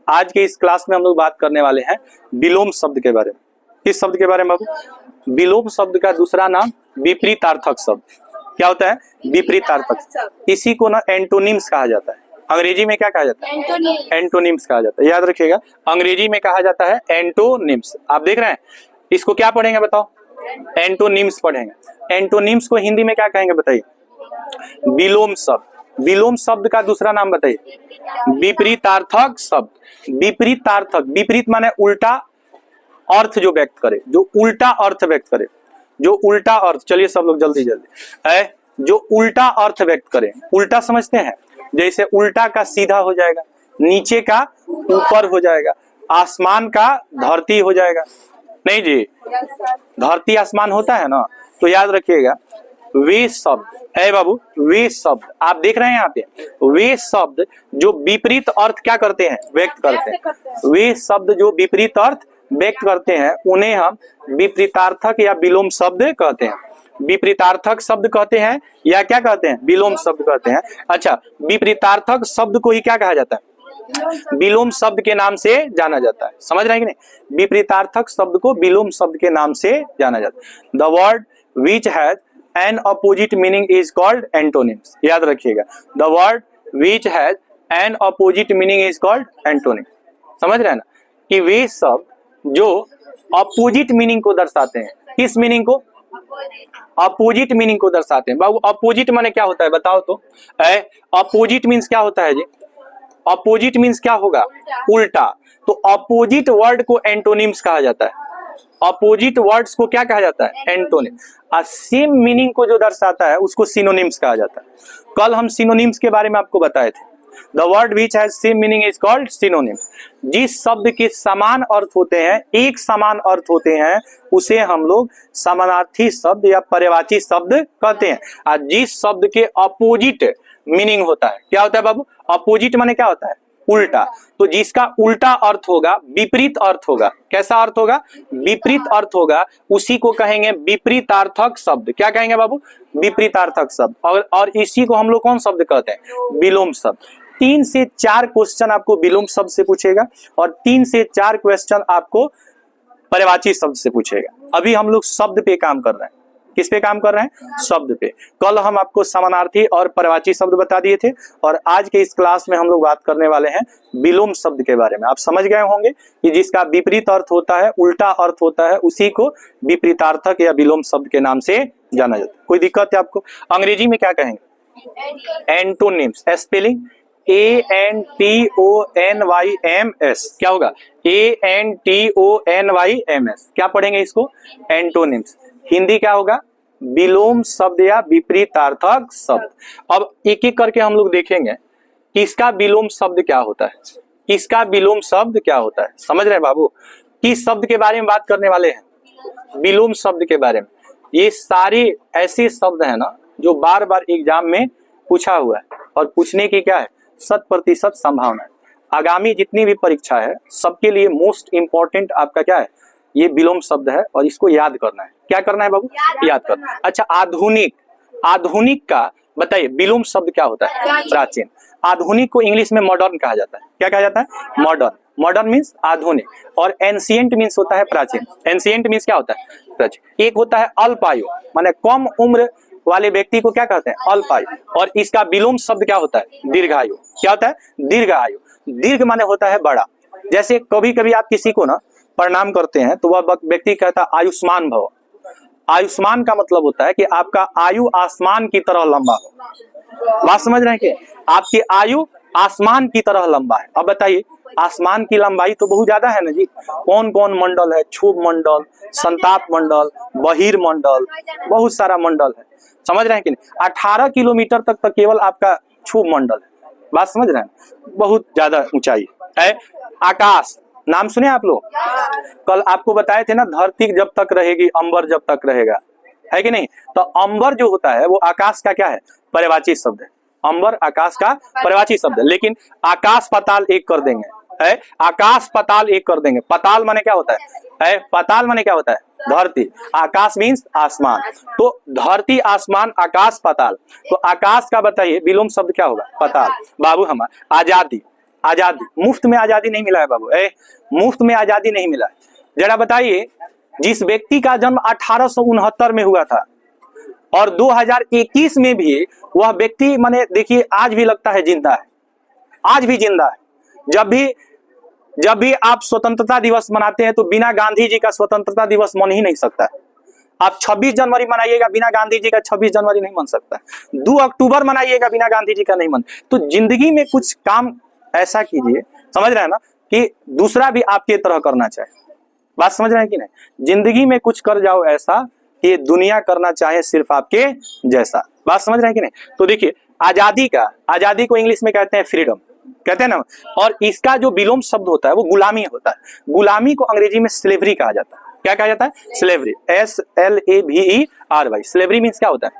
आज के इस क्लास में हम लोग बात करने वाले हैं विलोम शब्द के बारे में। किस शब्द के बारे में बाबू? विलोम शब्द का दूसरा नाम विपरीतार्थक शब्द। क्या होता है? विपरीतार्थक। इसी को ना एंटोनिम्स कहा जाता है। अंग्रेजी में क्या कहा जाता है? एंटोनिम्स कहा जाता है। याद रखिएगा, अंग्रेजी में कहा जाता है एंटोनिम्स। आप देख रहे हैं, इसको क्या पढ़ेंगे बताओ? एंटोनिम्स पढ़ेंगे। एंटोनिम्स को हिंदी में क्या कहेंगे बताइए? विलोम शब्द। विलोम शब्द का दूसरा नाम बताइए? विपरीतार्थक शब्द। विपरीतार्थक, विपरीत माने उल्टा अर्थ जो व्यक्त करे, जो उल्टा अर्थ व्यक्त करे, जो उल्टा अर्थ। चलिए सब लोग जल्दी जल्दी, जो उल्टा अर्थ व्यक्त करे। उल्टा समझते हैं? जैसे उल्टा का सीधा हो जाएगा, नीचे का ऊपर हो जाएगा, आसमान का धरती हो जाएगा। नहीं जी, धरती आसमान होता है ना। तो याद रखिएगा, वे शब्द है बाबू, वे शब्द आप देख रहे हैं यहाँ पे, वे शब्द जो विपरीत अर्थ क्या करते हैं? व्यक्त करते हैं। वे शब्द जो विपरीत अर्थ व्यक्त करते हैं उन्हें हम विपरीतार्थक या विलोम शब्द कहते हैं। विपरीतार्थक शब्द कहते हैं या क्या कहते हैं? विलोम शब्द कहते हैं। अच्छा, विपरीतार्थक शब्द को ही क्या कहा जाता है? विलोम शब्द के नाम से जाना जाता है। समझ रहे हैं कि नहीं? विपरीतार्थक शब्द को विलोम शब्द के नाम से जाना जाता है। The word which has an opposite meaning is called antonyms. याद रखिएगा, the word which has an opposite meaning is called antonyms. समझ रहे हैं ना कि वे शब्द जो अपोजिट मीनिंग को दर्शाते हैं। किस मीनिंग को? अपोजिट मीनिंग को दर्शाते हैं। बाबू अपोजिट माने क्या होता है बताओ तो? अपोजिट मीन्स क्या होता है जी? अपोजिट मीन्स क्या होगा? उल्टा। तो अपोजिट वर्ड को एंटोनिम्स कहा जाता है। अपोजिट वर्ड्स को क्या कहा जाता है? एंटोनिम। सेम मीनिंग को जो दर्शाता है उसको सिनोनिम्स कहा जाता है। कल हम सिनोनिम्स के बारे में आपको बताए थे। The word which has same meaning is called synonyms. जिस शब्द के समान अर्थ होते हैं, एक समान अर्थ होते हैं, उसे हम लोग समानार्थी शब्द या पर्यायवाची शब्द कहते हैं। और जिस शब्द के अपोजिट मीनिंग होता है, क्या होता है बाबू? अपोजिट माने क्या होता है? उल्टा। तो जिसका उल्टा अर्थ होगा, विपरीत अर्थ होगा। कैसा अर्थ होगा? विपरीत अर्थ होगा, उसी को कहेंगे विपरीतार्थक शब्द। क्या कहेंगे बाबू? विपरीतार्थक शब्द। और इसी को हम लोग कौन शब्द कहते हैं? विलोम शब्द। 3 से 4 क्वेश्चन आपको विलोम शब्द से पूछेगा और 3 से 4 क्वेश्चन आपको पर्यायवाची शब्द से पूछेगा। अभी हम लोग शब्द पे काम कर रहे हैं। किस पे काम कर रहे हैं? शब्द पे। कल हम आपको समानार्थी और पर्यायवाची शब्द बता दिए थे और आज के इस क्लास में हम लोग बात करने वाले हैं विलोम शब्द के बारे में। आप समझ गए होंगे कि जिसका विपरीत अर्थ होता है, उल्टा अर्थ होता है, उसी को विपरीतार्थक या विलोम शब्द के नाम से जाना जाता है। कोई दिक्कत है आपको? अंग्रेजी में क्या कहेंगे? एंटोनिम्स। Spelling ANTONYMS। क्या होगा? ANTONYMS। क्या पढ़ेंगे इसको? एंटोनिम्स। हिंदी क्या होगा? विलोम शब्द या विपरीतार्थक शब्द। अब एक एक करके हम लोग देखेंगे कि इसका विलोम शब्द क्या होता है, किसका विलोम शब्द क्या होता है। समझ रहे हैं बाबू? किस शब्द के बारे में बात करने वाले हैं? विलोम शब्द के बारे में। ये सारे ऐसे शब्द हैं ना जो बार बार एग्जाम में पूछा हुआ है और पूछने की क्या है? 100% संभावना है। आगामी जितनी भी परीक्षा है सबके लिए मोस्ट इंपॉर्टेंट आपका क्या है? ये विलोम शब्द है और इसको याद करना है। क्या करना है बाबू? याद करना है। अच्छा, आधुनिक। आधुनिक का बताइए विलोम शब्द क्या होता है? प्राचीन। आधुनिक को इंग्लिश में मॉडर्न कहा जाता है। क्या कहा जाता है? मॉडर्न। मॉडर्न मीन्स आधुनिक। और एंशिएंट मीन्स होता है प्राचीन। एंशिएंट मीन्स क्या होता है? प्राचीन। एक होता है अल्पायु, माने कम उम्र वाले व्यक्ति को क्या कहते हैं? अल्पायु। और इसका विलोम शब्द क्या होता है? दीर्घायु। क्या होता है? दीर्घायु। दीर्घ माने होता है बड़ा। जैसे कभी कभी आप किसी को ना प्रणाम करते हैं तो वह व्यक्ति कहता है आयुष्मान भव। आयुष्मान का मतलब होता है कि आपका आयु आसमान की तरह लंबा हो। बात समझ रहे हैं कि आपकी आयु आसमान की तरह लंबा है। अब बताइए, आसमान की लंबाई तो बहुत ज्यादा है ना जी। कौन कौन मंडल है? क्षुभ मंडल, संताप मंडल, बहिर मंडल, बहुत सारा मंडल है। समझ रहे हैं कि नहीं? 18 किलोमीटर तक तो केवल आपका क्षुभ मंडल है। बात समझ रहे हैं? बहुत ज्यादा ऊंचाई है। आकाश नाम सुने आप लोग? कल आपको बताए थे ना, धरती जब तक रहेगी अंबर जब तक रहेगा, है कि नहीं? तो अंबर जो होता है वो आकाश का क्या है? पर्यायवाची शब्द है। अंबर आकाश का पर्यायवाची शब्द है। लेकिन आकाश पाताल एक कर देंगे, है आकाश पाताल एक कर देंगे। पाताल माने क्या होता है? पाताल माने क्या होता है? धरती। आकाश मीन्स आसमान। तो धरती, आसमान, आकाश, पाताल। तो आकाश का बताइए विलोम शब्द क्या होगा? पाताल। बाबू हमारा आजादी। आजादी, मुफ्त में आजादी नहीं मिला है बाबू, मुफ्त में आजादी नहीं मिला है। जरा बताइए, जिस व्यक्ति का जन्म 1869 में हुआ था और 2021 में भी वह व्यक्ति माने देखिए आज भी लगता है जिंदा है, आज भी जिंदा है। जब भी आप स्वतंत्रता दिवस मनाते हैं तो बिना गांधी जी का स्वतंत्रता दिवस मन ही नहीं सकता है। आप 26 जनवरी मनाइएगा, बिना गांधी जी का 26 जनवरी नहीं मन सकता। 2 अक्टूबर मनाइएगा, बिना गांधी जी का नहीं मन। तो जिंदगी में कुछ काम ऐसा कीजिए, समझ रहे हैं ना, कि दूसरा भी आपके तरह करना चाहे। बात समझ रहे हैं कि नहीं? जिंदगी में कुछ कर जाओ ऐसा कि दुनिया करना चाहे सिर्फ आपके जैसा। बात समझ रहे हैं कि नहीं? तो देखिए, आजादी को इंग्लिश में कहते हैं फ्रीडम, कहते हैं ना। और इसका जो विलोम शब्द होता है वो गुलामी होता है। गुलामी को अंग्रेजी में स्लेवरी कहा जाता है। क्या कहा जाता है? Slavery, SLAVERY। स्लेवरी मीन्स क्या होता है?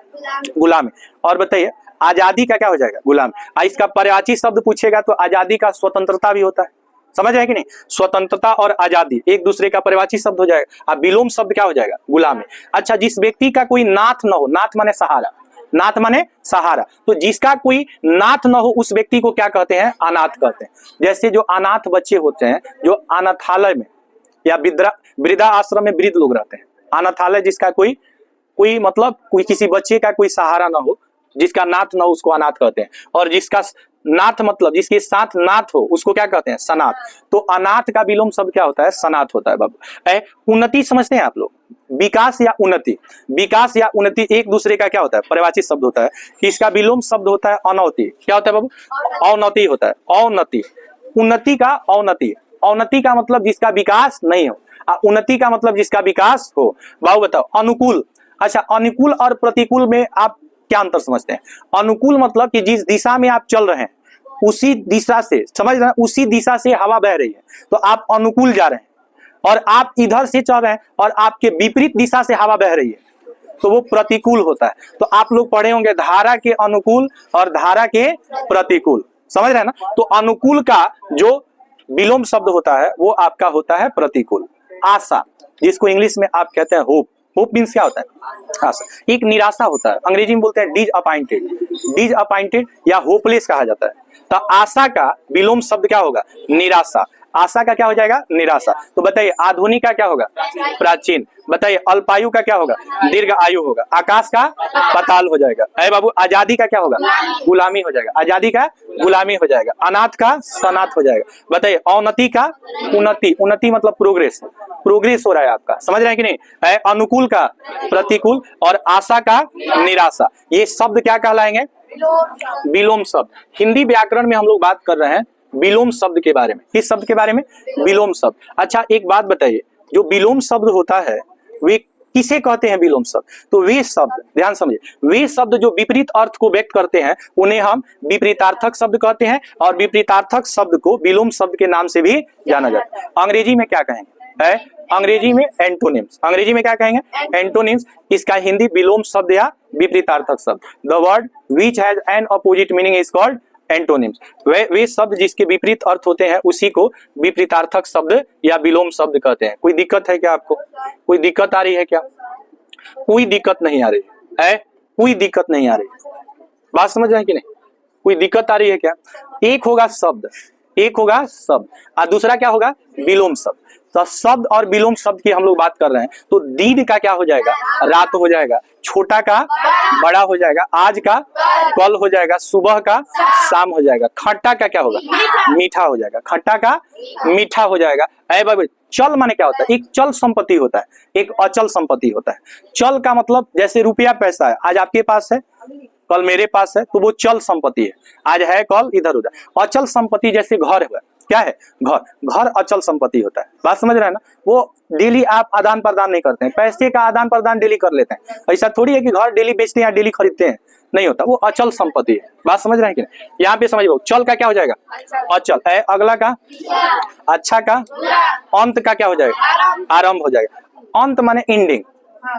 गुलामी। और बताइए आजादी का क्या हो जाएगा? गुलामी। इसका पर्यायवाची शब्द पूछेगा तो आजादी का स्वतंत्रता भी होता है। समझ रहे कि नहीं? स्वतंत्रता और आजादी एक दूसरे का पर्यायवाची शब्द हो जाएगा। अब विलोम शब्द क्या हो जाएगा? गुलामी। अच्छा, जिस व्यक्ति का कोई नाथ न हो, नाथ माने सहारा, नाथ माने सहारा, तो जिसका कोई नाथ न हो उस व्यक्ति को क्या कहते हैं? अनाथ कहते हैं। जैसे जो अनाथ बच्चे होते हैं, जो अनाथालय में या वृद्धा आश्रम में वृद्ध लोग रहते हैं, अनाथालय जिसका कोई मतलब कोई किसी बच्चे का कोई सहारा ना हो, जिसका नाथ ना हो, उसको अनाथ कहते हैं। और जिसका नाथ मतलब जिसके साथ नाथ हो उसको क्या कहते हैं? सनाथ। तो अनाथ का विलोम शब्द क्या होता है? सनाथ होता है बाबू। उन्नति समझते हैं आप लोग? विकास या उन्नति, विकास या उन्नति एक दूसरे का क्या होता है? पर्यायवाची शब्द होता है। इसका विलोम शब्द होता है अनौति। क्या होता है बाबू? अवनति होता है। अवनति, उन्नति का अवनति। अवनति का मतलब जिसका विकास नहीं हो, उन्नति का मतलब जिसका विकास हो। बाबू बताओ अनुकूल। अच्छा, अनुकूल और प्रतिकूल में आप क्या अंतर समझते हैं? अनुकूल मतलब कि जिस दिशा में आप चल रहे हैं उसी दिशा से, समझ रहे हैं, उसी दिशा से हवा बह रही है तो आप अनुकूल जा रहे हैं। और आप इधर से चल रहे हैं और आपके विपरीत दिशा से हवा बह रही है तो वो प्रतिकूल होता है। तो आप लोग पढ़े होंगे धारा के अनुकूल और धारा के प्रतिकूल, समझ रहे हैं ना? तो अनुकूल का जो विलोम शब्द होता है वो आपका होता है प्रतिकूल। आशा, जिसको इंग्लिश में आप कहते हैं होप। होप मीन्स क्या होता है? आशा। एक निराशा होता है, अंग्रेजी में बोलते हैं डिसअपॉइंटेड, डिसअपॉइंटेड या होपलेस कहा जाता है। तो आशा का विलोम शब्द क्या होगा? निराशा। आशा का क्या हो जाएगा? निराशा। तो बताइए आधुनिक का क्या होगा? प्राचीन। बताइए अल्पायु का क्या होगा? दीर्घ आयु होगा। आकाश का पाताल हो जाएगा। अरे बाबू, आजादी का क्या होगा? गुलामी हो जाएगा। आजादी का गुलामी हो जाएगा। अनाथ का सनाथ हो जाएगा। बताइए अवनति का उन्नति। उन्नति मतलब प्रोग्रेस, प्रोग्रेस हो रहा है आपका, समझ रहे हैं कि नहीं? अनुकूल का प्रतिकूल और आशा का निराशा। ये शब्द क्या कहलाएंगे? विलोम शब्द। हिंदी व्याकरण में हम लोग बात कर रहे हैं विलोम शब्द के बारे में। किस शब्द के बारे में? विलोम शब्द। अच्छा, एक बात बताइए, जो विलोम शब्द होता है वे किसे कहते हैं? विलोम शब्द। तो वे शब्द, ध्यान समझिए, वे शब्द जो विपरीत अर्थ को व्यक्त करते हैं उन्हें हम विपरीतार्थक शब्द कहते हैं। और विपरीतार्थक शब्द को विलोम शब्द के नाम से भी जाना जाता है। अंग्रेजी में क्या कहेंगे? अंग्रेजी में एंटोनिम्स। अंग्रेजी में क्या कहेंगे? एंटोनिम्स। इसका हिंदी विलोम शब्द या विपरीतार्थक शब्द। The word which has an opposite meaning is called antonyms. वे शब्द जिसके विपरीत अर्थ होते हैं उसी को विपरीतार्थक शब्द या विलोम शब्द कहते हैं। कोई दिक्कत है क्या आपको? कोई दिक्कत आ रही है क्या? कोई दिक्कत नहीं आ रही है? कोई दिक्कत नहीं आ रही? बात समझ रहे हैं कि नहीं? कोई दिक्कत आ रही है क्या? एक होगा शब्द, एक होगा शब्द और दूसरा क्या होगा? विलोम शब्द। तो शब्द और विलोम शब्द की हम लोग बात कर रहे हैं। तो दिन का क्या हो जाएगा? रात हो जाएगा। छोटा का बड़ा हो जाएगा। आज का कल हो जाएगा। सुबह का शाम हो जाएगा। खट्टा का क्या होगा? मीठा हो जाएगा। खट्टा का मीठा हो जाएगा। अरे बाबू, चल माने क्या होता है? एक चल संपत्ति होता है, एक अचल संपत्ति होता है। चल का मतलब जैसे रुपया पैसा है, आज आपके पास है कल मेरे पास है तो वो चल संपत्ति है। आज है कल इधर उधर। अचल संपत्ति जैसे घर है, क्या है? घर। घर अचल संपत्ति होता है। बात समझ रहे हैं ना? वो डेली आप आदान प्रदान नहीं करते हैं। पैसे का आदान प्रदान डेली कर लेते हैं। ऐसा थोड़ी है कि घर डेली बेचते हैं या डेली खरीदते हैं, नहीं होता। वो अचल संपत्ति है। बात समझ रहे हैं कि नहीं? यहाँ पे समझ लो, चल का क्या हो जाएगा? अचल। अगला का अच्छा का। अंत का क्या हो जाएगा? आरंभ हो जाएगा। अंत माने एंडिंग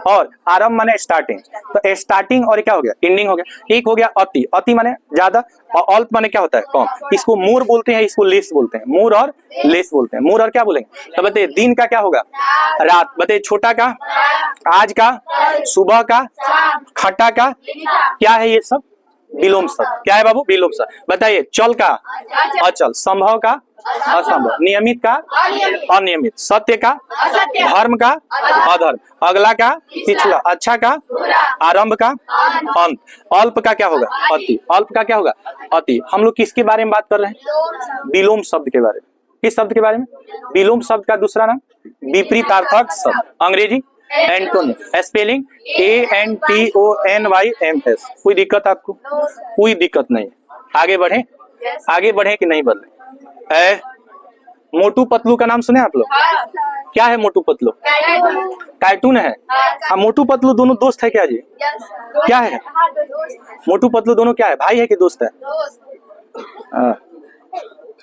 और आरंभ माने स्टार्टिंग। तो स्टार्टिंग और क्या हो गया? एंडिंग हो गया। एक हो गया अति। अति माने ज्यादा और अल्प माने क्या होता है? कम। इसको मोर बोलते हैं, इसको लेस बोलते हैं। मोर और लेस बोलते हैं। मोर और क्या बोलेंगे? तो बताइए दिन का क्या होगा? रात। बताइए छोटा का, आज का, सुबह का, खट्टा का, क्या है ये सब? विलोम शब्द। क्या है बाबू? विलोम शब्द। बताइए, चल का अचल, संभव का असंभव, नियमित का अनियमित, सत्य का धर्म का अधर्म, अगला का पिछला, अच्छा का आरंभ का अंत, अल्प का क्या होगा? अति, अल्प का क्या होगा? अति। हम लोग किसके बारे में बात कर रहे हैं? विलोम शब्द के बारे में। किस शब्द के बारे में? विलोम शब्द का दूसरा नाम विपरीतार्थक शब्द, अंग्रेजी एंटोनिम, स्पेलिंग ANTONYMS। कोई दिक्कत आपको? कोई दिक्कत नहीं। आगे बढ़े, आगे बढ़े कि नहीं बढ़े? मोटू पतलू का नाम सुने आप लोग? क्या है मोटू पतलू? कार्टून है। हाँ, मोटू पतलू दोनों दोस्त है क्या जी? क्या है? मोटू पतलू दोनों क्या है? भाई है कि दोस्त है?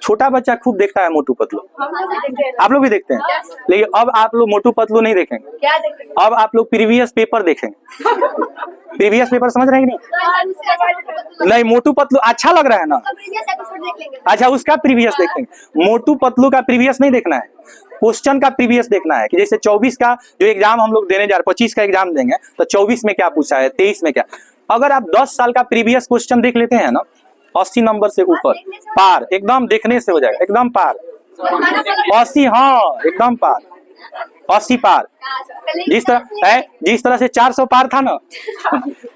छोटा बच्चा खूब देखता है मोटू पतलू। आप लोग भी देखते हैं, लेकिन अब आप लोग मोटू पतलू नहीं देखेंगे, अब आप लोग प्रीवियस पेपर देखेंगे। प्रीवियस पेपर समझ रहे हैं कि नहीं? नहीं, मोटू पतलू अच्छा लग रहा है ना? अच्छा, उसका प्रीवियस देखेंगे। मोटू पतलू का प्रीवियस नहीं देखना है, क्वेश्चन का प्रीवियस देखना है। कि जैसे 24 का जो एग्जाम हम लोग देने जा रहे हैं, 25 का एग्जाम देंगे, तो 24 में क्या पूछा है, 23 में क्या। अगर आप 10 साल का प्रीवियस क्वेश्चन देख लेते हैं ना, 80 नंबर से ऊपर पार, एकदम देखने से हो जाएगा, एकदम पार 80। हाँ, एकदम पार 80 पार। जिस तरह से 400 पार था ना,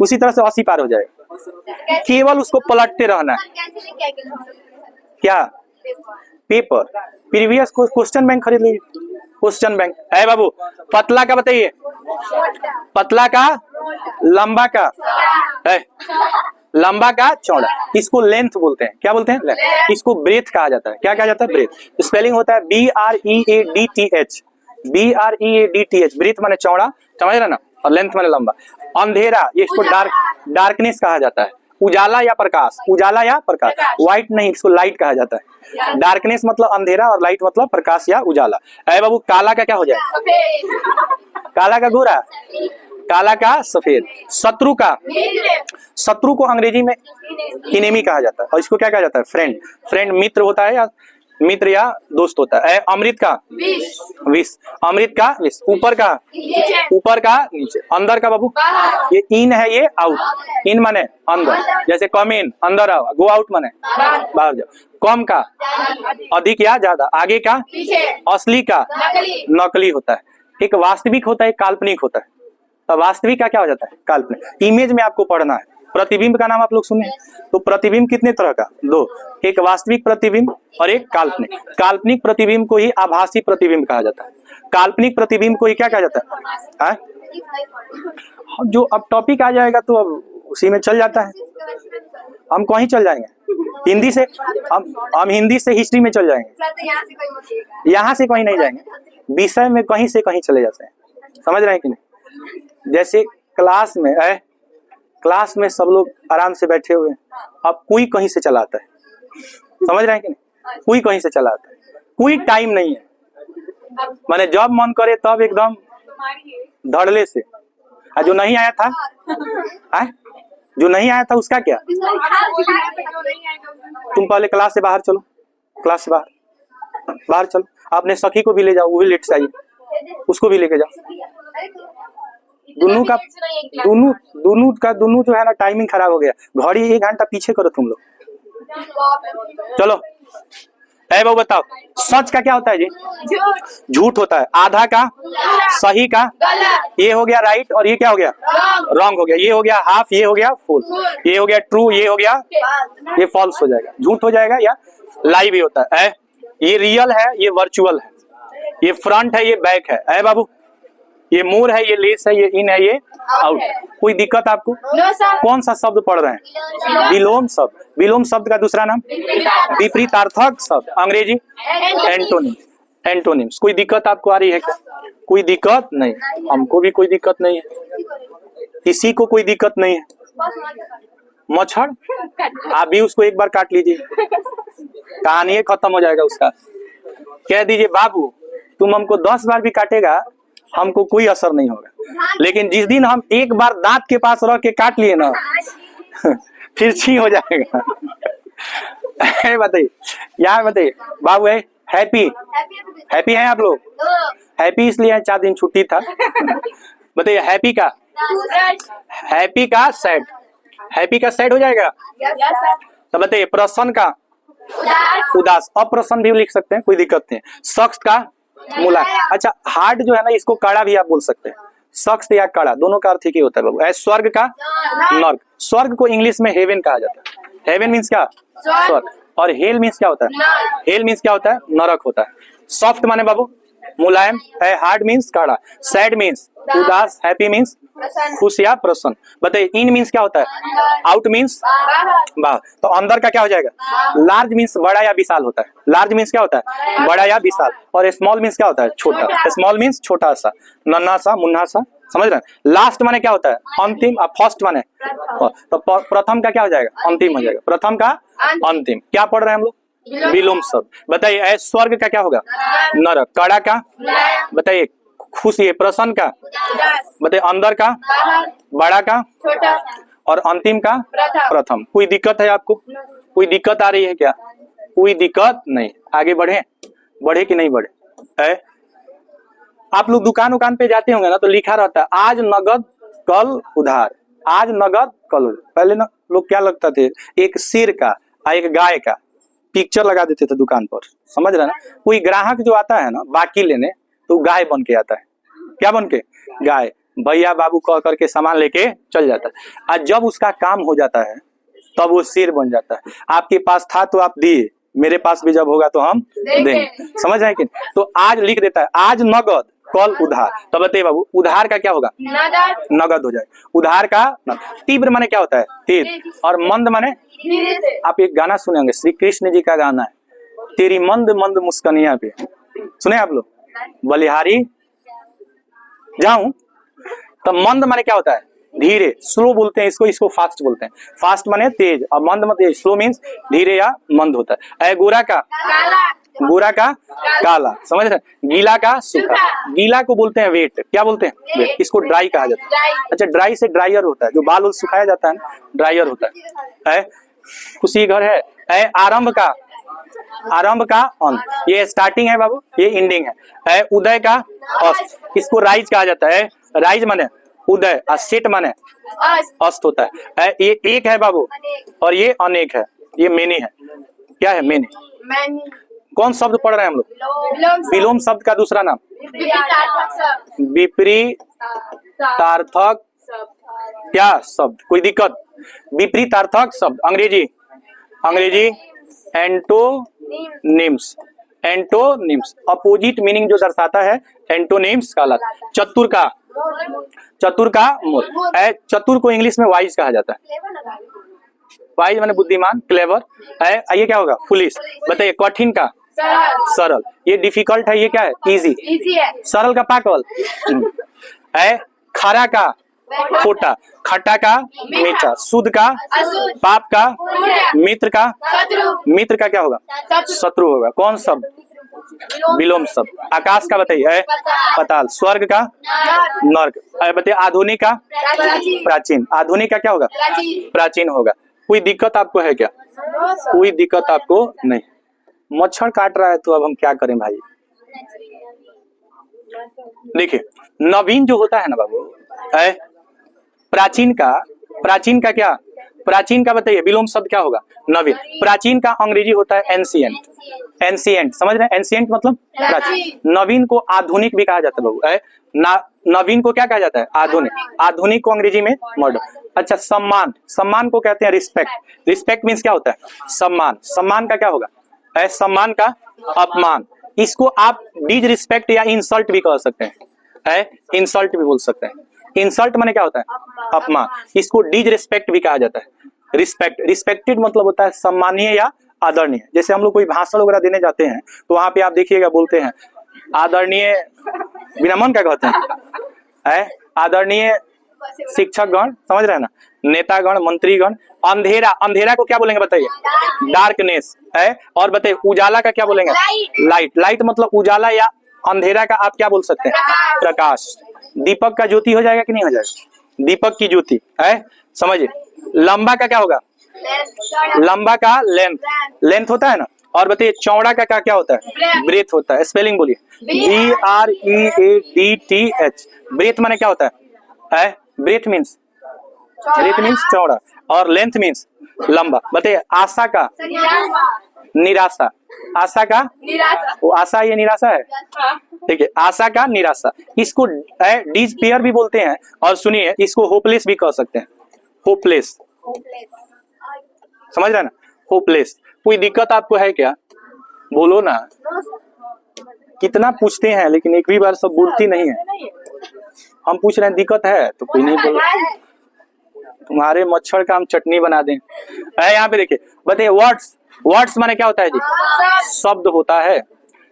उसी तरह से 80 पार हो जाएगा। केवल उसको पलटते रहना है। क्या? पेपर, प्रीवियस क्वेश्चन बैंक खरीद लीजिए। क्वेश्चन बैंक है बाबू। पतला का बताइए, पतला का लंबा का है, लंबा का चौड़ा, इसको लेंथ बोलते हैं। क्या बोलते हैं? लेंथ। इसको ब्रेथ कहा जाता है। क्या कहा जाता है? ब्रेथ। स्पेलिंग होता है BREADTH, BREADTH। ब्रेथ माने चौड़ा, समझ रहे ना, और लेंथ माने लंबा। अंधेरा, ये इसको डार्कनेस कहा जाता है। उजाला या प्रकाश, उजाला या प्रकाश, व्हाइट नहीं, इसको लाइट कहा जाता है। डार्कनेस मतलब अंधेरा और लाइट मतलब प्रकाश या उजाला। अरे बाबू, काला का क्या हो जाए? काला का गोरा, काला का सफेद। शत्रु का, शत्रु को अंग्रेजी में इनेमी कहा जाता है, और इसको क्या कहा जाता है? फ्रेंड। फ्रेंड मित्र होता है, या मित्र या दोस्त होता है। अमृत का विष, अमृत का विष। ऊपर का, ऊपर का नीचे। अंदर का बाबू, ये इन है, ये आउट। इन माने अंदर, जैसे कम इन, अंदर आओ। गो आउट माने बाहर जाओ। कम का अधिक या ज्यादा। आगे का असली का नकली होता है। एक वास्तविक होता है, एक काल्पनिक होता है। तो वास्तविक का क्या हो जाता है? काल्पनिक। इमेज में आपको पढ़ना है। प्रतिबिंब का नाम आप लोग सुने? तो प्रतिबिंब कितने तरह का? 2, एक वास्तविक प्रतिबिंब और एक काल्पनिक। काल्पनिक प्रतिबिंब को ही आभासी प्रतिबिंब कहा जाता है। काल्पनिक प्रतिबिंब को ही क्या कहा जाता है? जो अब टॉपिक आ जाएगा तो अब उसी में चल जाता है। हम कहीं चल जाएंगे, हिंदी से हम हिंदी से हिस्ट्री में चल जाएंगे, यहाँ से कहीं नहीं जाएंगे, विषय में कहीं से कहीं चले जाते हैं। समझ रहे हैं कि नहीं? जैसे क्लास में सब लोग आराम से बैठे हुए हैं, अब कोई कहीं से चलाता है। समझ रहे हैं कि नहीं? कोई कहीं से चलाता है, कोई टाइम नहीं है। माने जब मन करे तब एकदम धड़ल्ले से। जो नहीं आया था, जो नहीं आया था उसका क्या? तुम पहले क्लास से बाहर चलो, क्लास से बाहर चलो। आपने सखी को भी ले जाओ, वो भी लेट से आई, उसको भी लेके जाओ। दोनों जो है ना, टाइमिंग खराब हो गया। घड़ी 1 घंटा पीछे करो तुम लोग। चलो, है वो बताओ, सच का क्या होता है जी? झूठ होता है। आधा का सही का, ये हो गया राइट, और ये क्या हो गया? रॉन्ग हो गया। ये हो गया हाफ, ये हो गया फुल, ये हो गया ट्रू, ये हो गया, ये फॉल्स हो जाएगा, झूठ हो जाएगा, या लाई भी होता है। ये रियल है, ये वर्चुअल है, ये फ्रंट है, ये बैक है बाबू, ये मोर है, ये लेस है, ये इन है, ये आउट। कोई दिक्कत आपको? कौन सा शब्द पढ़ रहे हैं? विलोम शब्द। विलोम शब्द का दूसरा नाम विपरीतार्थक शब्द, अंग्रेजी एंटोनिम, एंटोनिम्स। कोई दिक्कत आपको आ रही है क्या? कोई दिक्कत नहीं, हमको भी कोई दिक्कत नहीं है, किसी को कोई दिक्कत नहीं है। मच्छर, आप भी उसको एक बार काट लीजिए, कहानी खत्म हो जाएगा उसका। कह दीजिए बाबू तुम हमको 10 बार भी काटेगा, हमको कोई असर नहीं होगा। लेकिन जिस दिन हम एक बार दांत के पास रख के काट लिए ना, फिर छी हो जाएगा। बताइए, यहाँ बताइए बाबू है हैप्पी, हैप्पी है आप लोग? हैप्पी इसलिए है 4 दिन छुट्टी था। बताइए हैप्पी का, हैप्पी का सैड, हैप्पी का सैड हो जाएगा। तो बताइए प्रसन्न का उदास, अप्रसन्न भी लिख सकते हैं, कोई दिक्कत नहीं। सख्त का मुलायम। अच्छा हार्ड जो है ना इसको कड़ा भी आप बोल सकते हैं, सख्त या कड़ा दोनों का अर्थ ही होता है बाबू। स्वर्ग का नर्क, स्वर्ग को इंग्लिश में हेवन कहा जाता है। हेवन मीन्स क्या? स्वर्ग। और हेल मीन्स क्या होता है? हेल मीन्स क्या होता है? नरक होता है। सॉफ्ट माने बाबू मुलायम है, हार्ड मीन्स कड़ा, सैड मीन्स उदास, हैप्पी मीन्स खुश या प्रसन्न। बताइए इन मीन्स क्या होता है? आउट मीन्स बाहर। तो अंदर का क्या हो जाएगा? लार्ज मीन्स बड़ा या विशाल होता है। लार्ज मीन्स क्या होता है? बड़ा या विशाल। और स्मॉल मीन्स क्या होता है? छोटा। स्मॉल मीन्स छोटा सा, नन्हा सा, मुन्ना सा, समझ रहे हैं। लास्ट माने क्या होता है? अंतिम। और फर्स्ट माने तो प्रथम का क्या हो जाएगा? अंतिम हो जाएगा। प्रथम का अंतिम। क्या पढ़ रहे हैं हम लोग? विलोम शब्द। बताइए स्वर्ग का क्या होगा? नरक। कड़ा का बताइए खुशी, प्रसन्न का बताइए अंदर का, बड़ा का और अंतिम का प्रथम। कोई दिक्कत है आपको? कोई दिक्कत आ रही है क्या? कोई दिक्कत नहीं। आगे बढ़े, बढ़े कि नहीं बढ़े? आप लोग दुकान पे जाते होंगे ना तो लिखा रहता है आज नगद कल उधार, आज नगद कल उधार। पहले ना लोग क्या लगता थे, एक शेर का एक गाय का पिक्चर लगा देते थे दुकान पर, समझ रहे ना। कोई ग्राहक जो आता है ना बाकी लेने तो गाय बन के आता है। क्या बन के? गाय। भैया बाबू कह करके सामान लेके चल जाता है। और जब उसका काम हो जाता है तब वो शेर बन जाता है। आपके पास था तो आप दिए, मेरे पास भी जब होगा तो हम देंगे, समझ रहे हैं कि? तो आज लिख देता है आज नगद कल उधार। तो बताइए बाबू उधार का क्या होगा? नगद हो जाए। उधार का तीव्र माने क्या होता है? तीव्र। और मंद माने, आप एक गाना सुने होंगे, श्री कृष्ण जी का गाना है, तेरी मंद मंद मुस्कनिया पे, सुने आप लोग? बलिहारी जाऊं। तो मंद माने क्या होता है? धीरे, स्लो बोलते हैं इसको, इसको फास्ट बोलते हैं। फास्ट माने तेज और मंद माने स्लो मीन्स धीरे या मंद होता है। गोरा का गोरा का काला, समझ रहे? गीला का सूखा। गीला को बोलते हैं वेट। क्या बोलते हैं? वेट। इसको ड्राई कहा जाता है। अच्छा ड्राई से ड्रायर होता है, जो बाल सुखाया जाता है ड्रायर होता है। खुशी घर है। आरंभ का, आरंभ का अंत, ये स्टार्टिंग है बाबू, ये एंडिंग है। उदय का अस्त, इसको राइज कहा जाता है। राइज माने उदय और सेट माने अस्त होता है। ये एक है बाबू और ये अनेक है, ये मेनी है। क्या है? मेनी। कौन शब्द पढ़ रहे हैं हम लोग? विलोम शब्द का दूसरा नाम विपरीतार्थक क्या शब्द? कोई दिक्कत? विपरीतार्थक शब्द अंग्रेजी एंटोनिम्स। एंटोनिम्स अपोजिट मीनिंग जो दर्शाता है एंटोनिम्स कहलाता है। चतुर का मूल। चतुर को इंग्लिश में वाइज कहा जाता है। वाइज माने बुद्धिमान, क्लेवर है। ये क्या होगा? फुलिश। बताइए कठिन का सरल, ये डिफिकल्ट है, ये क्या है? इजी है। सरल का पाकल है। खरा का खोटा, खट्टा का मीठा, शुद्ध का पाप का, मित्र का मित्र का क्या होगा? शत्रु होगा। कौन शब्द? विलोम शब्द। आकाश का बताइए पाताल, स्वर्ग का नर्क। बताइए आधुनिक का प्राचीन, आधुनिक का क्या होगा? प्राचीन होगा। कोई दिक्कत आपको है क्या? कोई दिक्कत आपको नहीं। मच्छर काट रहा है तो अब हम क्या करें भाई? देखिए नवीन जो होता है ना बाबू, प्राचीन का क्या? प्राचीन का बताइए विलोम शब्द क्या होगा? नवीन। प्राचीन का अंग्रेजी होता है एंशिएंट। समझ रहे हैं? एंशिएंट मतलब प्राचीन। नवीन को आधुनिक भी कहा जाता है बाबू। नवीन को क्या कहा जाता है? आधुनिक। आधुनिक को अंग्रेजी में मॉडर्न। अच्छा सम्मान को कहते हैं रिस्पेक्ट। रिस्पेक्ट मीन्स क्या होता है? सम्मान का क्या होगा? सम्मान का अपमान। इसको आप डिसरिस्पेक्ट या इंसल्ट भी कह सकते हैं। इंसल्ट भी बोल सकते हैं। इंसल्ट माने क्या होता है? अपमान। इसको डिसरिस्पेक्ट भी कहा जाता है। रिस्पेक्टेड मतलब होता है सम्मानीय या आदरणीय। जैसे हम लोग कोई भाषण वगैरह देने जाते हैं तो वहां पे आप देखिएगा बोलते हैं आदरणीय, बिना मन का कहते हैं आदरणीय शिक्षक गण, समझ रहे हैं ना, नेतागण, मंत्रीगण। अंधेरा को क्या बोलेंगे बताइए? डार्कनेस है। और बताइए उजाला का क्या बोलेंगे? लाइट मतलब उजाला या अंधेरा का आप क्या बोल सकते हैं? प्रकाश। दीपक का ज्योति हो जाएगा कि नहीं हो जाएगा? दीपक की ज्योति है, समझिए। लंबा का क्या होगा? लंबा का लेंथ होता है ना। और बताइए चौड़ा का क्या होता है? ब्रेथ होता है। स्पेलिंग बोलिए। BREADTH। ब्रेथ माने क्या होता है? ब्रेथ मीन्स विड्थ मीन्स चौड़ा और लेंथ मीन्स लंबा। बताइए आशा का निराशा, आशा का वो आशा ये निराशा है, ठीक है, आशा का निराशा। इसको डिस्पेयर भी बोलते हैं और सुनिए इसको होपलेस भी कह सकते हैं, होपलेस, समझ रहे ना, होपलेस। कोई दिक्कत आपको है क्या, बोलो ना, कितना पूछते हैं लेकिन एक भी बार सब बोलती नहीं है। हम पूछ रहे हैं दिक्कत है तो कोई नहीं बोलो, तुम्हारे मच्छर का हम चटनी बना दें। यहाँ पे देखिए, बताइए वर्ड्स, वर्ड्स माने क्या होता है जी, शब्द होता है।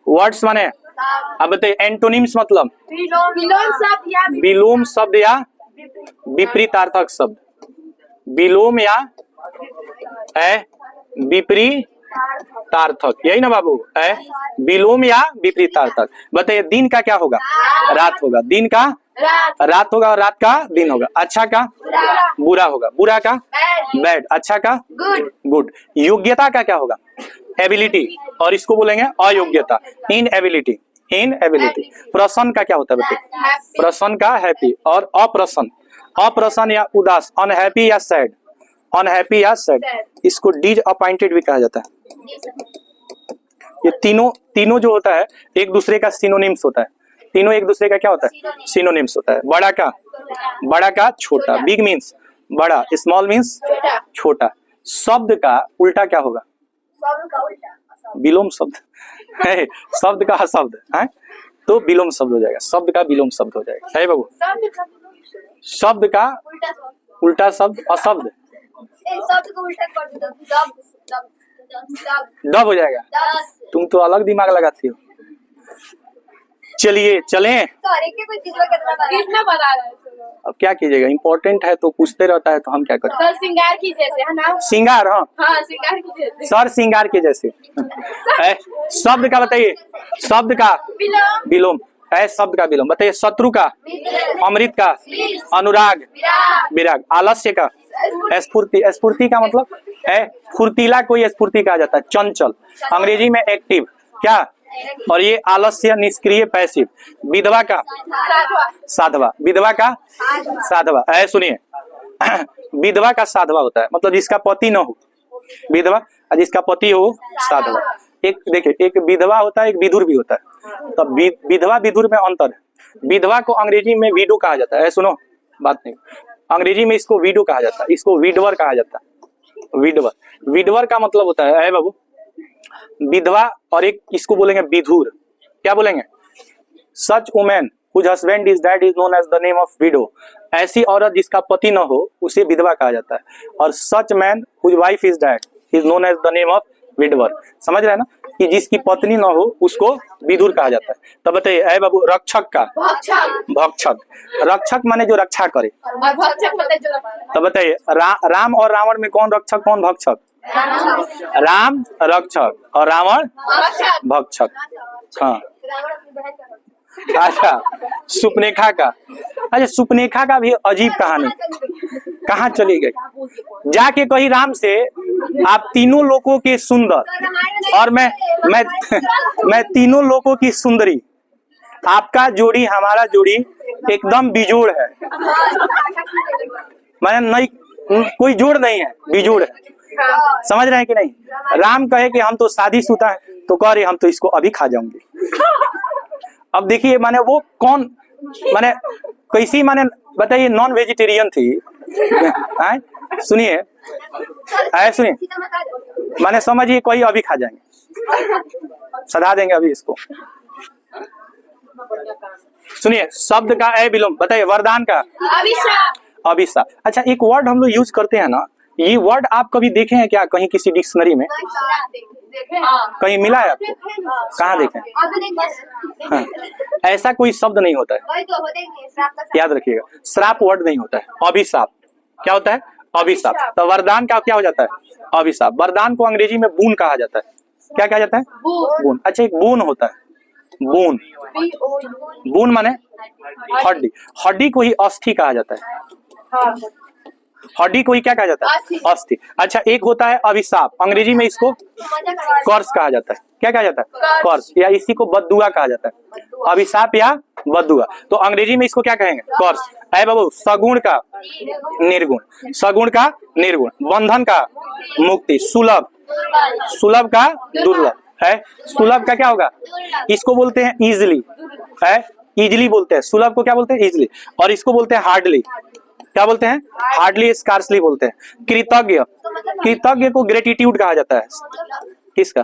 वर्ड्स माने, अब बताइए एंटोनिम्स मतलब विलोम शब्द या विपरीतार्थक शब्द, विलोम या विपरीतार्थक, यही ना बाबू, विलोम या विपरीतार्थक। बताइए दिन का क्या होगा, रात होगा, दिन का रात होगा और रात का दिन होगा। अच्छा का बुरा होगा, बुरा का बैड, अच्छा का गुड। योग्यता का क्या होगा, एबिलिटी, और इसको बोलेंगे अयोग्यता, इनएबिलिटी, इनएबिलिटी। प्रसन्न का क्या होता है बताइए, प्रसन्न का हैप्पी, और अप्रसन्न, अप्रसन्न या उदास, अनहैप्पी या सैड, अनहैप्पी या सैड, इसको डिसअपॉइंटेड भी कहा जाता है। ये तीनों जो होता है एक दूसरे का सिनोनिम्स होता है, तीनों एक दूसरे का क्या होता है, सिनोनिम्स होता है। बड़ा का छोटा, बिग मीन्स बड़ा, स्मॉल मीन्स छोटा। शब्द का उल्टा क्या होगा, विलोम शब्द है, शब्द का अशब्द है तो विलोम शब्द हो जाएगा, शब्द का विलोम शब्द हो जाएगा, है बाबू। शब्द का उल्टा शब्द अशब्द, डब हो जाएगा। तुम तो अलग दिमाग लगाती हो। चलिए चलें, अब क्या कीजिएगा, इम्पोर्टेंट है तो पूछते रहता है तो हम क्या करें। सर श्रृंगार की जैसे है ना, श्रृंगार, हाँ श्रृंगार की जैसे, सर श्रृंगार के जैसे। शब्द का बताइए, शब्द का विलोम, शब्द का विलोम बताइए। शत्रु का, अमृत का, अनुराग, विराग। आलस्य का, स्फूर्ति, स्फूर्ति का मतलब फुर्तीला, कोई स्फूर्ति कहा जाता है, चंचल, अंग्रेजी में एक्टिव, क्या, और ये आलस्य निष्क्रिय पैसिव। विधवा का साधवा, विधवा का साधवा, सुनिए विधवा का साधवा होता है मतलब जिसका पति न हो, विधवा, और जिसका पति हो साधवा। एक देखिए, एक विधवा होता है, एक विधुर भी होता है। तो विधवा विधुर में अंतर है। विधवा को अंग्रेजी में विडो कहा जाता है, सुनो बात नहीं, अंग्रेजी में इसको विडो कहा जाता है, इसको विडवर कहा जाता है। विडवर, विडवर का मतलब होता है बाबू विधवा, और एक इसको बोलेंगे विधुर, क्या बोलेंगे, सच women whose husband is dead is known as the name of widow। ऐसी औरत जिसका पति न हो उसे विधवा कहा जाता है। और सच man whose wife is dead is known as the name of widower। समझ रहे हैं ना, कि जिसकी पत्नी न हो उसको विधुर कहा जाता है। तो बताइए बाबू, रक्षक का भक्षक, रक्षक माने जो रक्षा करे, तो बताइए राम और रावण में कौन रक्षक कौन भक्षक, राम रक्षक और रावण भक्षक। हाँ अच्छा, सुपनेखा का, अच्छा सुपनेखा का भी अजीब कहानी, कहाँ चली गई, जाके कही राम से आप तीनों लोगों के सुंदर और मैं तीनों लोगों की सुंदरी, आपका जोड़ी हमारा जोड़ी एकदम बिजोड़ है, मैंने नहीं कोई जोड़ नहीं है, बिजोड़ है। समझ रहे हैं कि नहीं। राम कहे कि हम तो शादीशुदा है, तो कह रहे हम तो इसको अभी खा जाऊंगे। अब देखिए माने वो कौन, माने कैसी, माने बताइए नॉन वेजिटेरियन थी, सुनिए सुनिए, माने समझिए कोई अभी खा जाएंगे, सधा देंगे अभी इसको। सुनिए, शब्द का विलोम बताइए, वरदान का अभिशाप। अच्छा, एक वर्ड हम लोग यूज करते हैं ना, ये वर्ड आप कभी देखे हैं क्या कहीं किसी डिक्शनरी में, कहीं मिला है आपको, कहाँ देखे? हाँ, ऐसा कोई शब्द नहीं होता है, याद रखिएगा, श्राप वर्ड नहीं होता है, अभिशाप। क्या होता है? अभिशाप। तो वरदान का क्या हो जाता है? अभिशाप। वरदान को अंग्रेजी में बून कहा जाता है। क्या कहा जाता है? बून। अच्छा, एक बून होता है, बून, बून माने हड्डी, हड्डी को ही अस्थि कहा जाता है, हड्डी को ही क्या कहा जाता है? अस्थि। अच्छा, एक होता है अभिशाप, अंग्रेजी में इसको कर्स कहा जाता है। क्या कहा जाता है? कर्स, या इसी को बद्दुआ कहा जाता है, अभिशाप या बद्दुआ। तो अंग्रेजी में इसको क्या कहेंगे? कर्स। है बाबू, सगुण का निर्गुण, सगुण का निर्गुण, बंधन का मुक्ति, सुलभ, सुलभ का दुर्लभ है, सुलभ का क्या होगा, इसको बोलते हैं इजिली, है इजिली बोलते हैं, सुलभ को क्या बोलते हैं इजिली, और इसको बोलते हैं हार्डली, क्या बोलते हैं हार्डली, स्कार्सली बोलते हैं। कृतज्ञ, कृतज्ञ को ग्रेटिट्यूड कहा जाता है, किसका,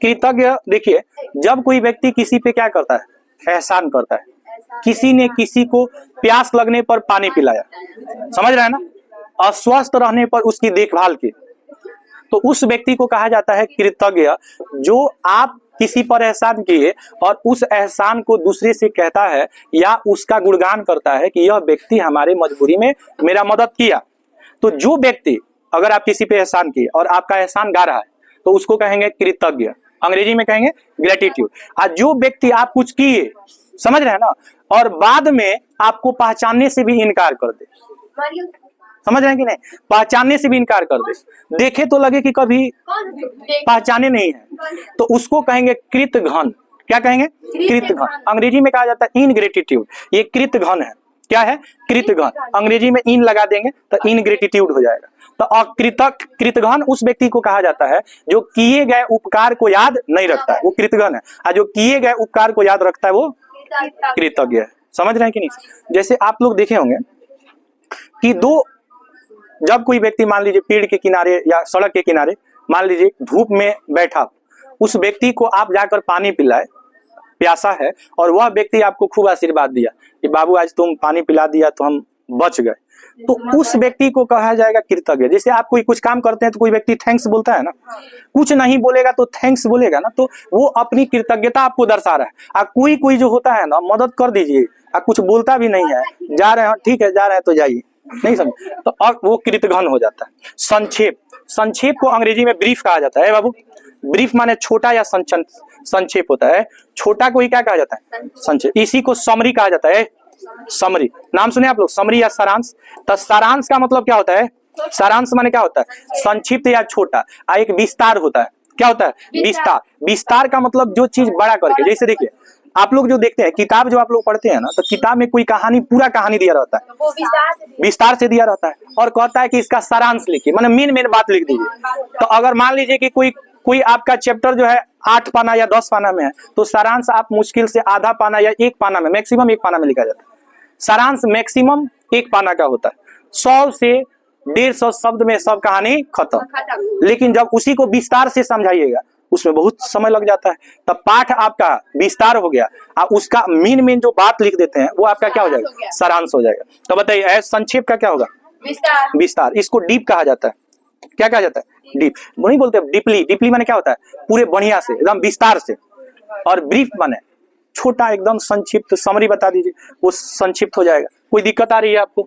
कृतज्ञ। देखिए जब कोई व्यक्ति किसी पे क्या करता है, एहसान करता है, किसी ने किसी को प्यास लगने पर पानी पिलाया, समझ रहे हैं ना, अस्वस्थ रहने पर उसकी देखभाल की, तो उस व्यक्ति को कहा जाता है कृतज्ञ। जो आप किसी पर एहसान किए और उस एहसान को दूसरे से कहता है या उसका गुणगान करता है कि यह व्यक्ति हमारे मजबूरी में मेरा मदद किया, तो जो व्यक्ति, अगर आप किसी पे एहसान किए और आपका एहसान गा रहा है तो उसको कहेंगे कृतज्ञ, अंग्रेजी में कहेंगे ग्रेटिट्यूड। और जो व्यक्ति आप कुछ किए, समझ रहे हैं ना, और बाद में आपको पहचानने से भी इनकार कर दे, समझ रहे हैं कि नहीं, पहचानने से भी इनकार कर दे, देखे तो लगे कि कभी पहचाने नहीं है, तो उसको कहेंगे कृतघ्न। क्या कहेंगे, कृतघ्न। अंग्रेजी में कहा जाता है इनग्रेटिट्यूड, ये कृतघ्न है, क्या है, कृतघ्न। अंग्रेजी में इन लगा देंगे तो इनग्रेटिट्यूड हो जाएगा। तो अकृतज्ञ, कृतघ्न उस व्यक्ति को कहा जाता है जो किए गए उपकार को याद नहीं रखता है, वो कृतघ्न है, और जो किए गए उपकार को याद रखता है वो कृतज्ञ है। समझ रहे हैं कि नहीं। जैसे आप लोग देखे होंगे कि जब कोई व्यक्ति मान लीजिए पेड़ के किनारे या सड़क के किनारे मान लीजिए धूप में बैठा, उस व्यक्ति को आप जाकर पानी पिलाए, प्यासा है, और वह व्यक्ति आपको खूब आशीर्वाद दिया कि बाबू आज तुम पानी पिला दिया तो हम बच गए, तो उस व्यक्ति को कहा जाएगा कृतज्ञ। जैसे आप कोई कुछ काम करते हैं तो कोई व्यक्ति थैंक्स बोलता है ना, कुछ नहीं बोलेगा तो थैंक्स बोलेगा ना, तो वो अपनी कृतज्ञता आपको दर्शा रहा है। और कोई जो होता है ना, मदद कर दीजिए, कुछ बोलता भी नहीं है, जा रहे हैं ठीक है, जा रहे हैं तो जाइए, नहीं समझ, तो अब वो कृतघ्न हो जाता है। संक्षेप, संक्षेप को अंग्रेजी में ब्रीफ कहा जाता है बाबू। ब्रीफ माने छोटा या संक्षेप होता है, छोटा को ही क्या कहा जाता है, संक्षेप। इसी को समरी कहा जाता है, समरी। नाम सुने आप लोग, समरी या सारांश। तो सारांश का मतलब क्या होता है, सारांश माने क्या होता है, संक्षिप्त या छोटा। एक विस्तार होता है, क्या होता है, विस्तार। विस्तार का मतलब जो चीज बड़ा करके, जैसे देखिए आप लोग जो देखते हैं किताब जो आप लोग पढ़ते हैं ना, तो किताब में कोई कहानी, पूरा कहानी दिया रहता है, वो विस्तार से दिया रहता है, और कहता है कि इसका सारांश लिखिए, माने मेन बात लिख दीजिए। तो अगर मान लीजिए कि कोई आपका चैप्टर जो है 8 पाना या 10 पाना में है, तो सारांश आप मुश्किल से आधा पाना या 1 पाना में, मैक्सिमम 1 पाना में लिखा जाता है। सारांश मैक्सिमम 1 पाना का होता है। 100 से 150 शब्द में सब कहानी खत्म। लेकिन जब उसी को विस्तार से समझाइएगा उसमें बहुत समय लग जाता है। तब पाठ आपका विस्तार हो गया, आप उसका मेन जो बात लिख देते हैं वो आपका क्या हो जाएगा, सारांश हो जाएगा। तो बताइए संक्षेप का क्या होगा, विस्तार। इसको डीप कहा जाता है। क्या कहा जाता है, डीप। वो नहीं बोलते डीपली, डीपली माने क्या होता है, पूरे बढ़िया से, एकदम विस्तार से। और ब्रीफ माने छोटा, एकदम संक्षिप्त, समरी बता दीजिए, वो संक्षिप्त हो जाएगा। कोई दिक्कत आ रही है आपको,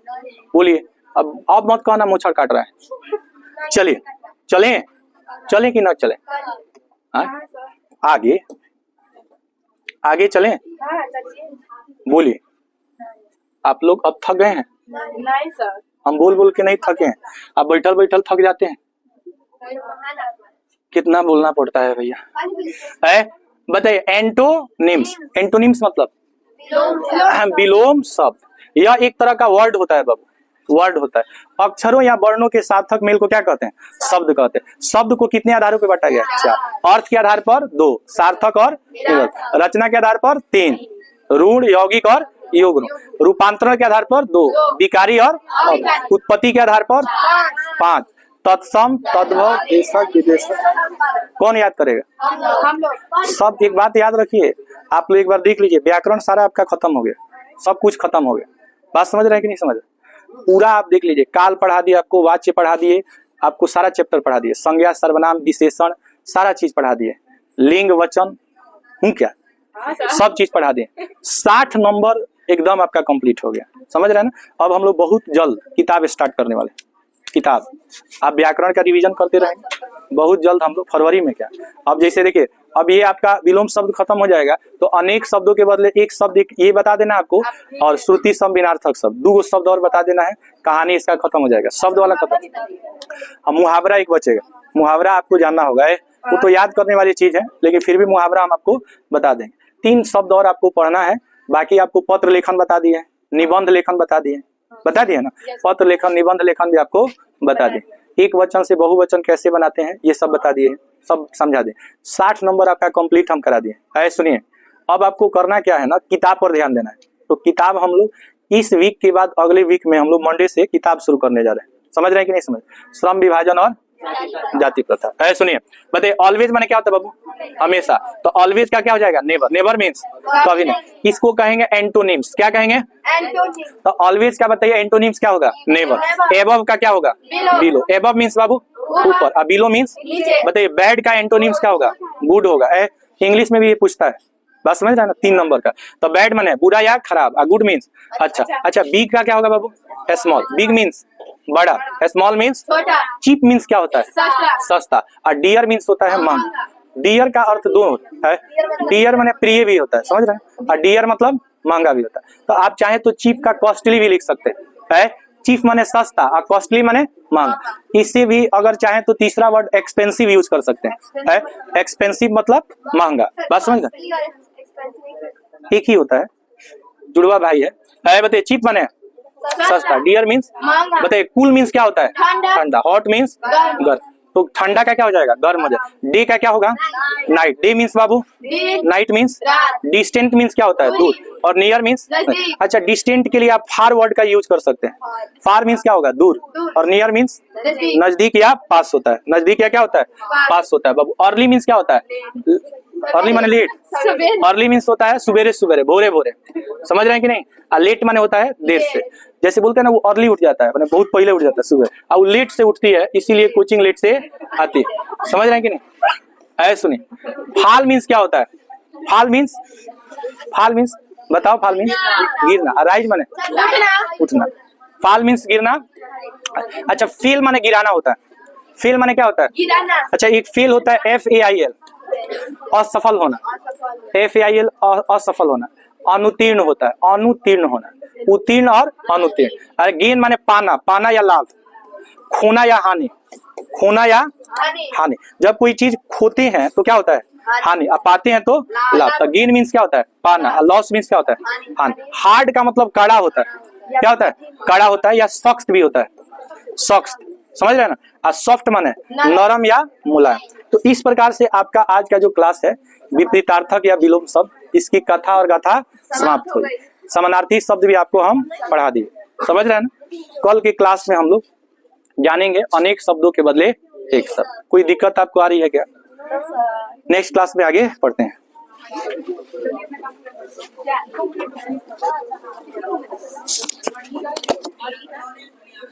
बोलिए। अब मत कहना मोछड़ काट रहा है। चलिए, चलें कि ना चलें, आगे चलें, बोलिए। आप लोग अब थक गए हैं? नहीं सर, हम बोल के नहीं थके हैं, आप बैठल थक जाते हैं। कितना बोलना पड़ता है भैया, है बताइए। एंटोनिम्स, एंटोनिम्स मतलब विलोम शब्द। यह एक तरह का वर्ड होता है बाबू, वर्ड होता है। अक्षरों या वर्णों के सार्थक मेल को क्या कहते हैं, शब्द कहते हैं। शब्द को कितने आधारों पर बांटा गया, 4। अर्थ के आधार पर 2, सार्थक और निरर्थक। रचना के आधार पर 3, ऋण, यौगिक और योगरूप। रूपांतरण के आधार पर 2, विकारी और अव्यय। उत्पत्ति के आधार पर 5, तत्सम, तद्भव, देशक, विदेशक। कौन याद करेगा, हम लोग। सब एक बात याद रखिए, आप लोग एक बार देख लीजिए, व्याकरण सारा आपका खत्म हो गया, सब कुछ खत्म हो गया। बात समझ रहे हैं कि नहीं समझ रहे, पूरा आप देख लीजिए। काल पढ़ा दिए आपको, वाच्य पढ़ा दिए आपको, सारा चैप्टर पढ़ा दिए, संज्ञा, सर्वनाम, विशेषण, सारा चीज पढ़ा दिए, लिंग, वचन, क्या सब चीज पढ़ा दिए। 60 नंबर एकदम आपका कंप्लीट हो गया, समझ रहे हैं ना। अब हम लोग बहुत जल्द किताब स्टार्ट करने वाले, किताब। आप व्याकरण का रिवीजन करते रहेंगे, बहुत जल्द हम लोग फरवरी में। क्या अब जैसे देखिए, अब ये आपका विलोम शब्द खत्म हो जाएगा, तो अनेक शब्दों के बदले एक शब्द, एक ये बता देना आपको, और श्रुति सम विनार्थक शब्द 2 शब्द और बता देना है, कहानी इसका खत्म हो जाएगा, शब्द वाला खत्म। अब मुहावरा एक बचेगा, मुहावरा आपको जानना होगा, वो तो याद करने वाली चीज है, लेकिन फिर भी मुहावरा हम आपको बता देंगे। 3 शब्द और आपको पढ़ना है, बाकी आपको पत्र लेखन बता दिए, निबंध लेखन बता दिए ना। पत्र लेखन, निबंध लेखन भी आपको बता दिए। एक वचन से बहुवचन कैसे बनाते हैं ये सब बता दिए, सब समझा दिए। 60 नंबर आपका कंप्लीट हम करा दिए। है सुनिए, अब आपको करना क्या है ना, किताब पर ध्यान देना है। तो किताब हम लोग इस वीक के बाद अगले वीक में हम लोग मंडे से किताब शुरू करने जा रहे हैं। समझ रहे हैं कि नहीं समझ? श्रम विभाजन और जाति प्रथा। है सुनिए, बताइए ऑलवेज माने क्या होता है बाबू? हमेशा। तो ऑलवेज का क्या हो जाएगा? नेवर। नेवर मीन्स कभी नहीं। इसको कहेंगे एंटोनिम्स। क्या कहेंगे? तो ऑलवेज का बताइए एंटोनिम्स क्या होगा? नेवर। एबव का क्या होगा? बिलो। एबव मीन्स बाबू ऊपर, और बिलो मीन्स बताइए। बैड का एंटोनिम्स क्या होगा? गुड होगा। इंग्लिश में भी ये पूछता है, बस समझ रहे हैं ना? 3 नंबर का। तो बैड माने बुरा या खराब, गुड मीन्स अच्छा। बिग का क्या होगा बाबू? स्मॉल। बिग मीन्स बड़ा, स्मॉल मीन्स चीप मीन्स क्या होता है? सस्ता। और डियर मीन्स होता है महंगा। डियर का अर्थ दो होता है, डियर माने प्रिय भी होता है, समझ रहे हैं? और डियर मतलब महंगा भी होता है। तो आप चाहे तो चीप का कॉस्टली भी लिख सकते हैं। चीप माने सस्ता और कॉस्टली माने महंगा। इससे भी अगर चाहे तो तीसरा वर्ड एक्सपेंसिव यूज कर सकते हैं। एक्सपेंसिव मतलब महंगा। बात समझ गए? एक ही होता है, जुड़वा भाई है। बताइए चीप माने सस्ता, डियर मीन्स बताइए कूल मीन्स क्या होता है? ठंडा। हॉट मीन्स गर्म। तो ठंडा का क्या हो जाएगा? गर्म हो जाएगा। डे का क्या होगा? नाइट। डे मीन्स बाबू नाइट मीन्स। डिस्टेंट मीन्स क्या होता है? दूर। और नियर मीन्स अच्छा। डिस्टेंट के लिए आप फार वर्ड का यूज कर सकते हैं। फार मीन्स क्या होगा? दूर। और नियर मीन्स नजदीक या पास होता है। नजदीक या क्या होता है? पास होता है बाबू। अर्ली मीन्स क्या होता है? अर्ली माने लेट। अर्ली मीन्स होता है सुबेरे सुबेरे, भोरे भोरे। समझ रहे हैं कि नहीं? और लेट माने होता है देर से। जैसे बोलते हैं ना, वो अर्ली उठ जाता है, माने बहुत पहले उठ जाता है सुबह, और वो लेट से उठती है, इसीलिए कोचिंग लेट से आती है। समझ रहे हैं कि नहीं? ऐसे सुनिए, फाल मीन्स क्या होता है? फाल मीन्स बताओ। फाल मीन्स गिरना। राइज माने उठना। फाल मीन्स गिरना। अच्छा, फेल माने गिराना होता है। फेल माने क्या होता है? अच्छा, एक फेल होता है FAIL, असफल होना। FAIL असफल होना। अनुत्तीर्ण होता है, अनुत्तीर्ण होना। उत्तीर्ण और अनुत्तीर्ण। अरे गेन माने पाना, पाना या लाभ। खोना या हानि, खोना या हानि। जब कोई चीज खोते हैं तो क्या होता है? हानि। अब पाते हैं तो लाभ। तो गेन मीन्स क्या होता है? पाना। लॉस मीन्स क्या होता है? हानि। हार्ड का मतलब कड़ा होता है। क्या होता है? कड़ा होता है, या सख्त भी होता है। सख्त, समझ रहे हैं ना? और सॉफ्ट माने नरम या मुलायम। तो इस प्रकार से आपका आज का जो क्लास है विपरीतार्थक या विलोम शब्द, इसकी कथा और गाथा समाप्त हुई। समानार्थी शब्द भी आपको हम पढ़ा दिए। समझ रहे हैं ना? कल के क्लास में हम लोग जानेंगे अनेक शब्दों के बदले एक शब्द। कोई दिक्कत आपको आ रही है क्या? नेक्स्ट क्लास में आगे पढ़ते हैं।